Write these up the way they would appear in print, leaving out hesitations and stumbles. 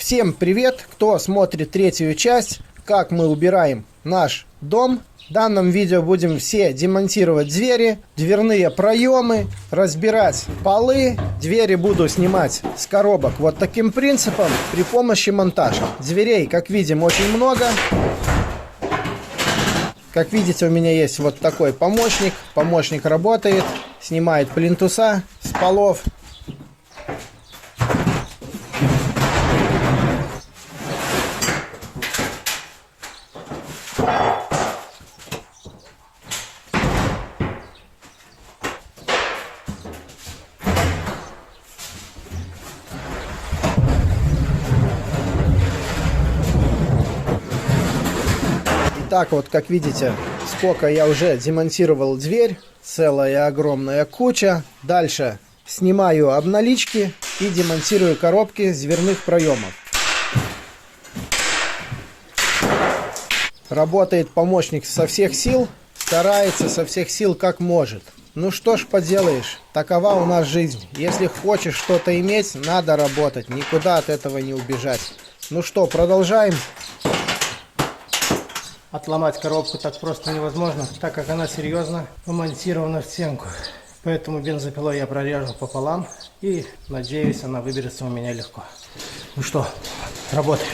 Всем привет, кто смотрит третью часть, как мы убираем наш дом. В данном видео будем все демонтировать двери, дверные проемы, разбирать полы. Двери буду снимать с коробок вот таким принципом при помощи монтажа. Дверей, как видим, очень много. Как видите, у меня есть вот такой помощник. Помощник работает, снимает плинтуса с полов. Так вот, как видите, сколько я уже демонтировал дверь, целая огромная куча. Дальше снимаю обналички и демонтирую коробки с дверных проемов. Работает помощник со всех сил, старается со всех сил как может. Ну что ж поделаешь, такова у нас жизнь. Если хочешь что-то иметь, надо работать, никуда от этого не убежать. Ну что, продолжаем. Отломать коробку так просто невозможно, так как она серьезно вмонтирована в стенку. Поэтому бензопилой я прорежу пополам и, надеюсь, она выберется у меня легко. Ну что, работаем.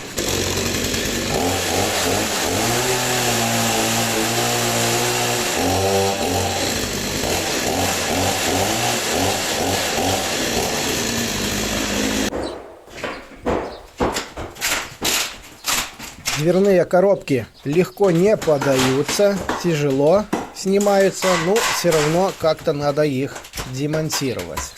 Дверные коробки легко не поддаются, тяжело снимаются, но все равно как-то надо их демонтировать.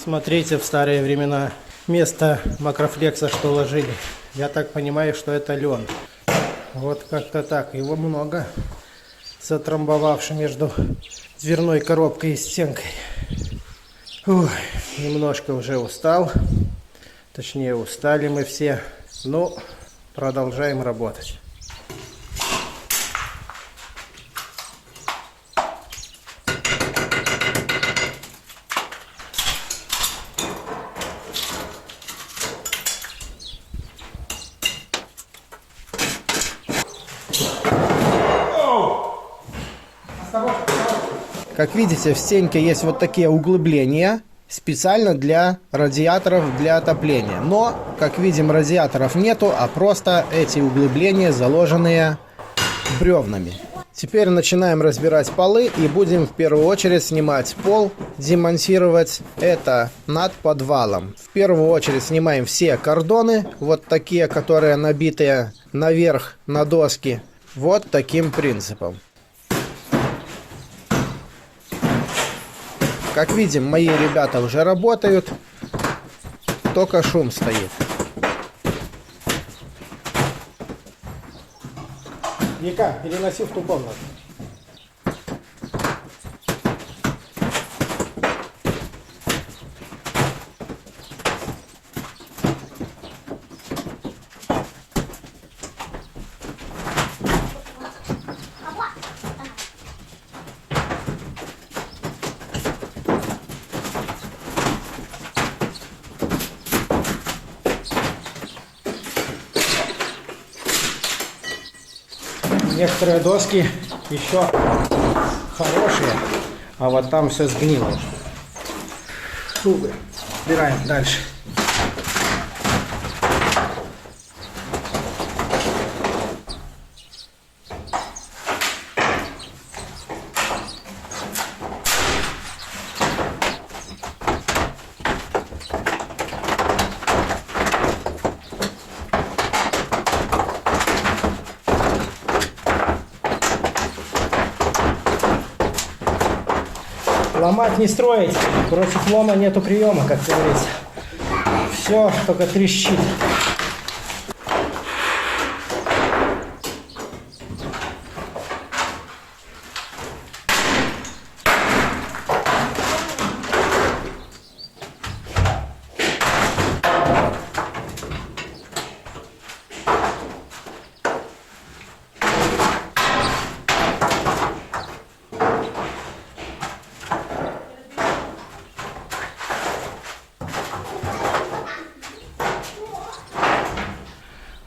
Смотрите, в старые времена вместо макрофлекса что ложили. Я так понимаю, что это лен. Вот как-то так. Его много, затрамбовавший между дверной коробкой и стенкой. Ух, немножко уже устал. Точнее, устали мы все. Но продолжаем работать. Как видите, в стенке есть вот такие углубления, специально для радиаторов, для отопления. Но, как видим, радиаторов нету, а просто эти углубления заложенные бревнами. Теперь начинаем разбирать полы и будем в первую очередь снимать пол, демонтировать это над подвалом. В первую очередь снимаем все кордоны, вот такие, которые набитые наверх на доски, вот таким принципом. Как видим, мои ребята уже работают, только шум стоит. Вика, переноси в ту комнату. Некоторые доски еще хорошие, а вот там все сгнило. Убираем дальше. Ломать не строить, против лома нету приема, как говорится. Все только трещит.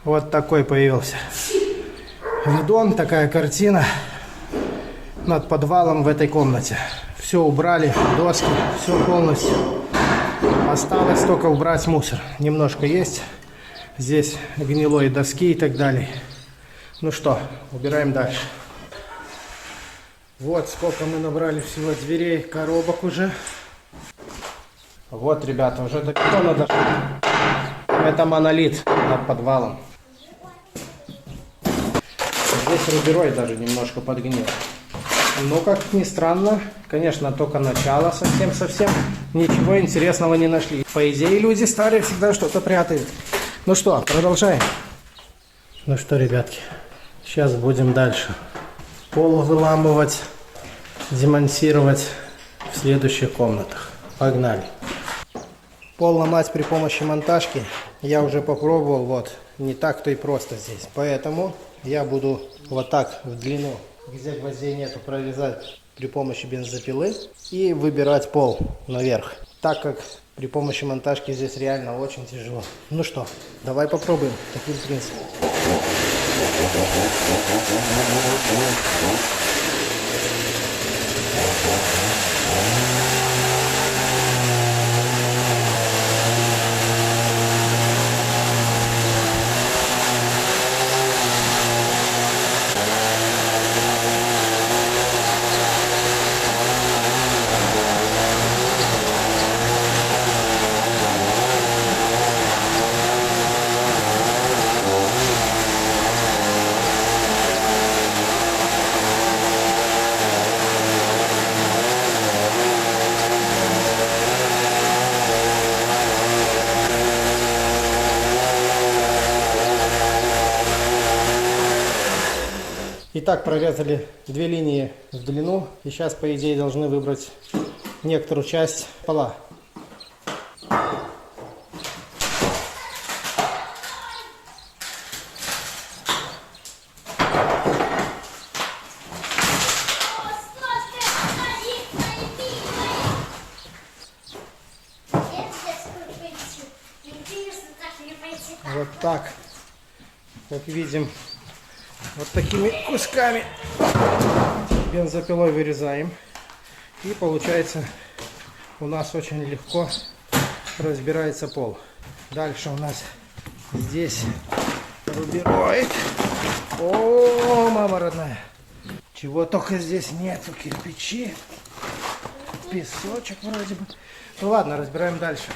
Вот такой появился видон, такая картина над подвалом в этой комнате. Все убрали, доски, все полностью. Осталось только убрать мусор. Немножко есть. Здесь гнилой доски и так далее. Ну что, убираем дальше. Вот сколько мы набрали всего дверей, коробок уже. Вот, ребята, уже до бетона дошло. Это монолит над подвалом. Здесь рубероид даже немножко подгнил. Но, как ни странно, конечно, только начало совсем. Ничего интересного не нашли. По идее, люди старые всегда что-то прятают. Ну что, продолжаем. Ну что, ребятки, сейчас будем дальше пол выламывать, демонтировать в следующих комнатах. Погнали. Пол ломать при помощи монтажки я уже попробовал, вот, не так-то и просто здесь. Поэтому я буду вот так в длину, где гвоздей нету, прорезать при помощи бензопилы и выбирать пол наверх. Так как при помощи монтажки здесь реально очень тяжело. Ну что, давай попробуем таким принципом. Итак, прорезали две линии в длину. И сейчас, по идее, должны выбрать некоторую часть пола. Вот так, как видим, вот такими кусками бензопилой вырезаем. И получается у нас очень легко разбирается пол. Дальше у нас здесь рубероид. О, мама родная! Чего только здесь нету. Кирпичи, песочек вроде бы. Ну ладно, разбираем дальше.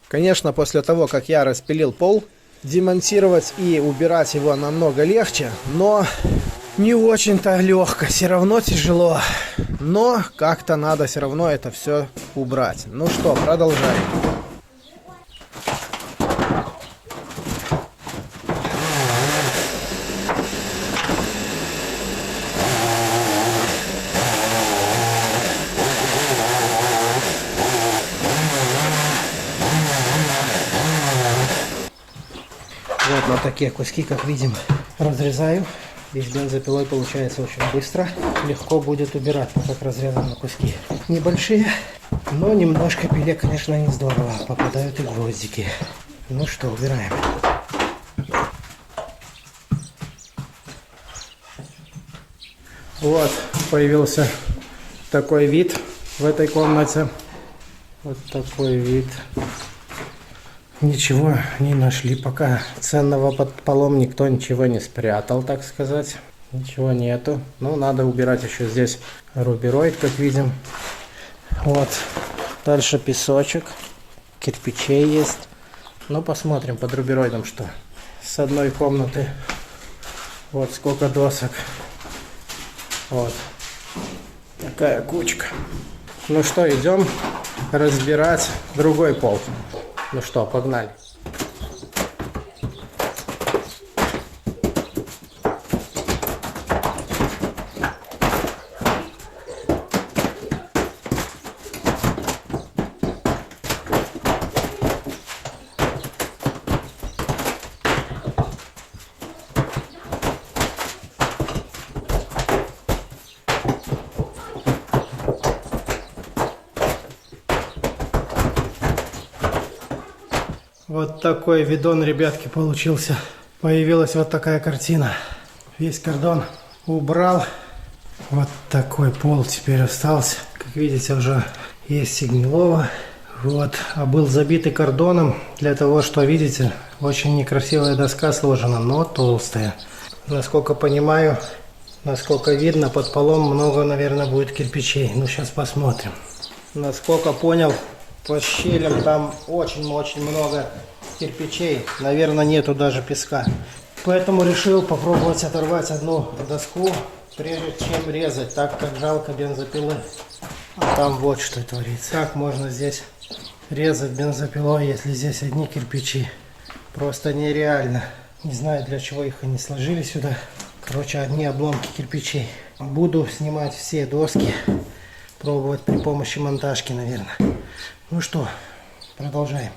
Конечно, после того, как я распилил пол, демонтировать и убирать его намного легче, но не очень-то легко, все равно тяжело. Но как-то надо все равно это все убрать. Ну что, продолжаем. вот на такие куски, как видим, разрезаю. Здесь бензопилой получается очень быстро. Легко будет убирать, так как разрезаны на куски небольшие. Но немножко пиле, конечно, не здорово. Попадают и гвоздики. Ну что, убираем. Вот, появился такой вид в этой комнате. Вот такой вид. Ничего не нашли пока. Ценного под полом никто ничего не спрятал, так сказать. Ничего нету. Ну, надо убирать еще здесь рубероид, как видим. Вот. Дальше песочек. Кирпичей есть. Ну, посмотрим под рубероидом, что. С одной комнаты. Вот сколько досок. Вот. Такая кучка. Ну что, идем разбирать другой пол. Ну что, погнали. Вот такой видон, ребятки, получился. Появилась вот такая картина. Весь кордон убрал. Вот такой пол теперь остался. Как видите, уже есть и гнилого. Вот. А был забитый кордоном для того, что, видите, очень некрасивая доска сложена, но толстая. Насколько понимаю, насколько видно, под полом много, наверное, будет кирпичей. Ну, сейчас посмотрим. Насколько понял, по щелям там очень-очень много кирпичей. Наверное, нету даже песка. Поэтому решил попробовать оторвать одну доску, прежде чем резать, так как жалко бензопилы. А там вот что творится. Как можно здесь резать бензопилой, если здесь одни кирпичи? Просто нереально. Не знаю, для чего их они сложили сюда. Короче, одни обломки кирпичей. Буду снимать все доски. Пробовать при помощи монтажки, наверное. Ну что, продолжаем.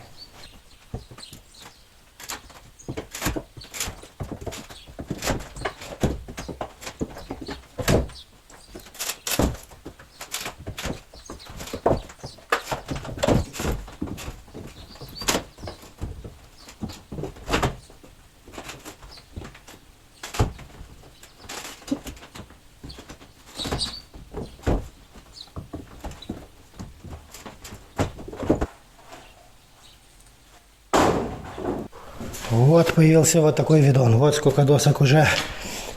Вот появился вот такой видон. Вот сколько досок уже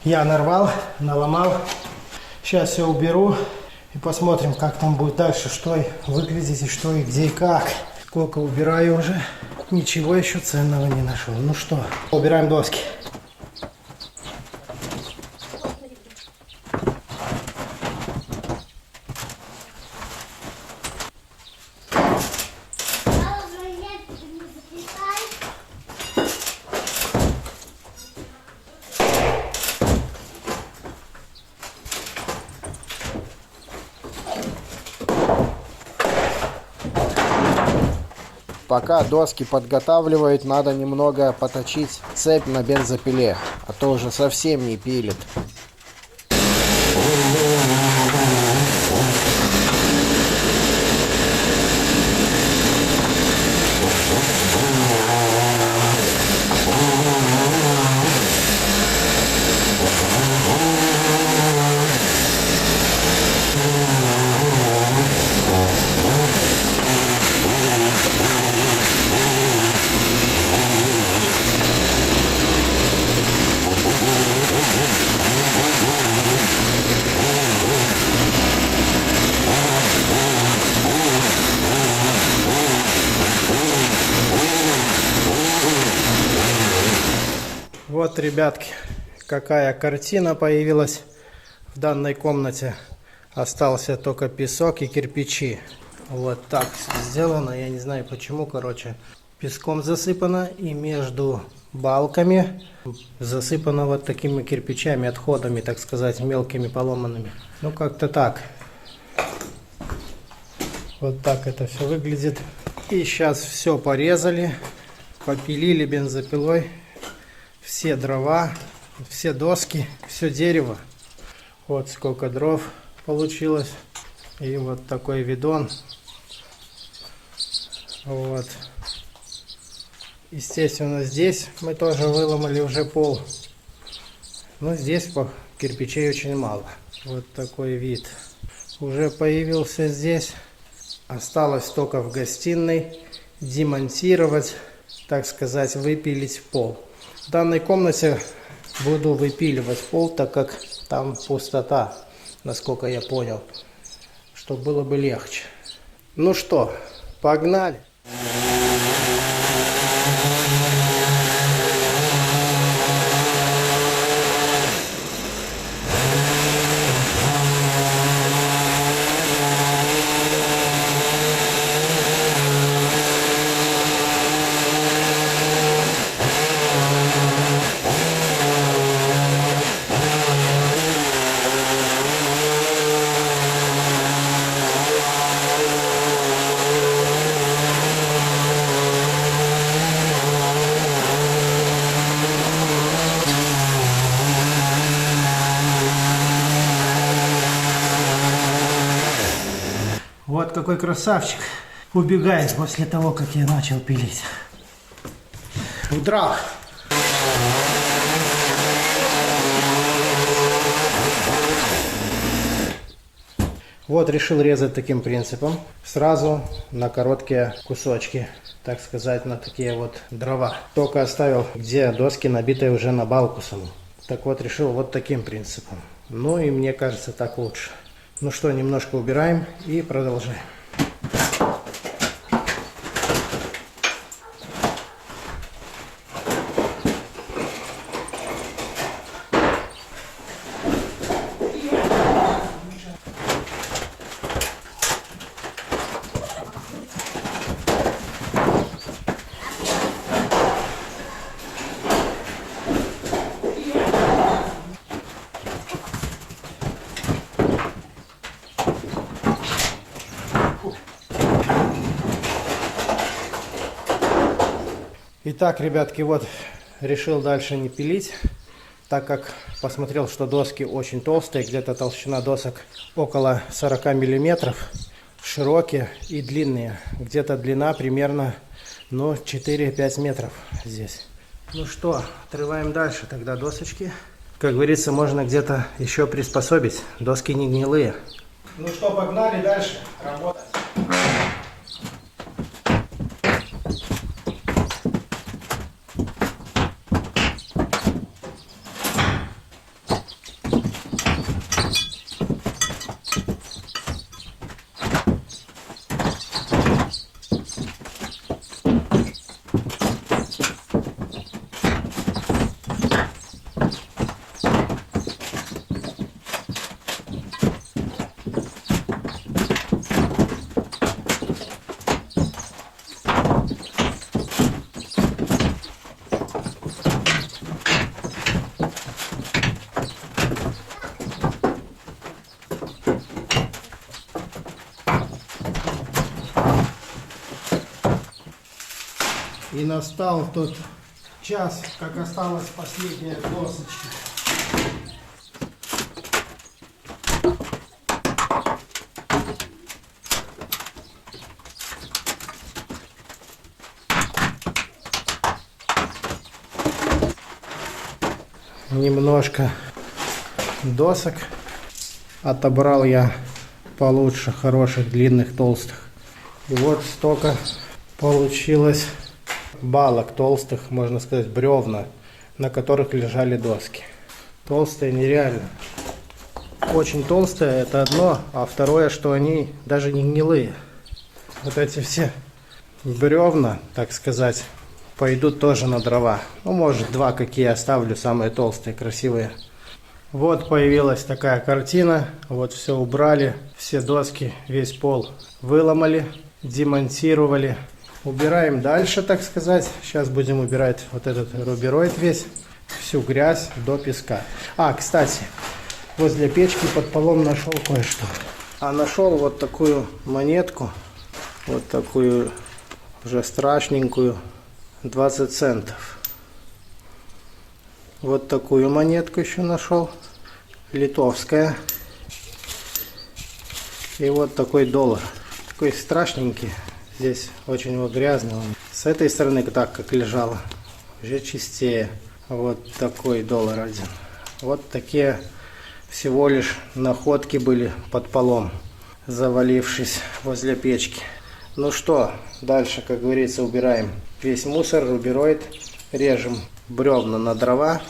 я нарвал, наломал. Сейчас все уберу и посмотрим, как там будет дальше, что выглядит и что и где и как. Сколько убираю уже, ничего еще ценного не нашел. Ну что, убираем доски. Пока доски подготавливают, надо немного поточить цепь на бензопиле, а то уже совсем не пилит. Вот, ребятки, какая картина появилась в данной комнате. Остался только песок и кирпичи. Вот так сделано. Я не знаю почему, короче. Песком засыпано и между балками засыпано вот такими кирпичами, отходами, так сказать, мелкими поломанными. Ну, как-то так. Вот так это все выглядит. И сейчас все порезали, попилили бензопилой. все дрова, все доски, все дерево. Вот сколько дров получилось. И вот такой видон. Вот. Естественно, здесь мы тоже выломали уже пол. Но здесь кирпичей очень мало. Вот такой вид. Уже появился здесь. Осталось только в гостиной демонтировать, так сказать, выпилить пол. В данной комнате буду выпиливать пол, так как там пустота, насколько я понял, чтобы было бы легче. Ну что, погнали! Вот какой красавчик убегает после того, как я начал пилить. Удрал. Вот решил резать таким принципом. Сразу на короткие кусочки, так сказать, на такие вот дрова. Только оставил, где доски набитые уже на балку саму. Так вот, решил вот таким принципом. Ну и мне кажется, так лучше. Ну что, немножко убираем и продолжаем. Итак, ребятки, вот решил дальше не пилить, так как посмотрел, что доски очень толстые, где-то толщина досок около 40 миллиметров, широкие и длинные, где-то длина примерно, ну, 4-5 метров здесь. Ну что, отрываем дальше тогда досочки. Как говорится, можно где-то еще приспособить, доски не гнилые. Ну что, погнали дальше работать. И настал тот час, как осталась последняя досочка. Немножко досок отобрал я получше, хороших, длинных, толстых. И вот столько получилось балок толстых, можно сказать, бревна, на которых лежали доски. Толстые нереально. Очень толстые — это одно, а второе, что они даже не гнилые. Вот эти все бревна, так сказать, пойдут тоже на дрова. Ну, может, два какие оставлю, самые толстые, красивые. Вот появилась такая картина. Вот все убрали, все доски, весь пол выломали, демонтировали. Убираем дальше, так сказать. Сейчас будем убирать вот этот рубероид весь, всю грязь до песка. А, кстати, возле печки под полом нашел кое-что. А нашел вот такую монетку, вот такую уже страшненькую, 20 центов. Вот такую монетку еще нашел. Литовская. И вот такой доллар. Такой страшненький. Здесь очень вот грязный он. С этой стороны так как лежало. Уже чистее. Вот такой доллар один. Вот такие всего лишь находки были под полом, завалившись возле печки. Ну что, дальше, как говорится, убираем весь мусор, рубероид. Режем бревна на дрова.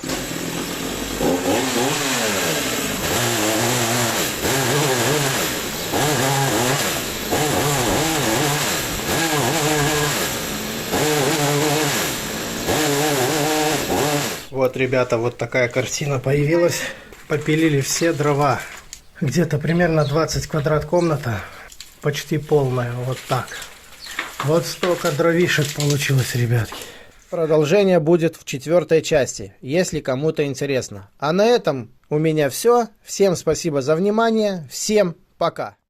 Вот, ребята, вот такая картина появилась. Попилили все дрова. Где-то примерно 20 квадрат комната. Почти полная. Вот так. Вот столько дровишек получилось, ребятки. Продолжение будет в 4-й части, если кому-то интересно. А на этом у меня все. Всем спасибо за внимание. Всем пока.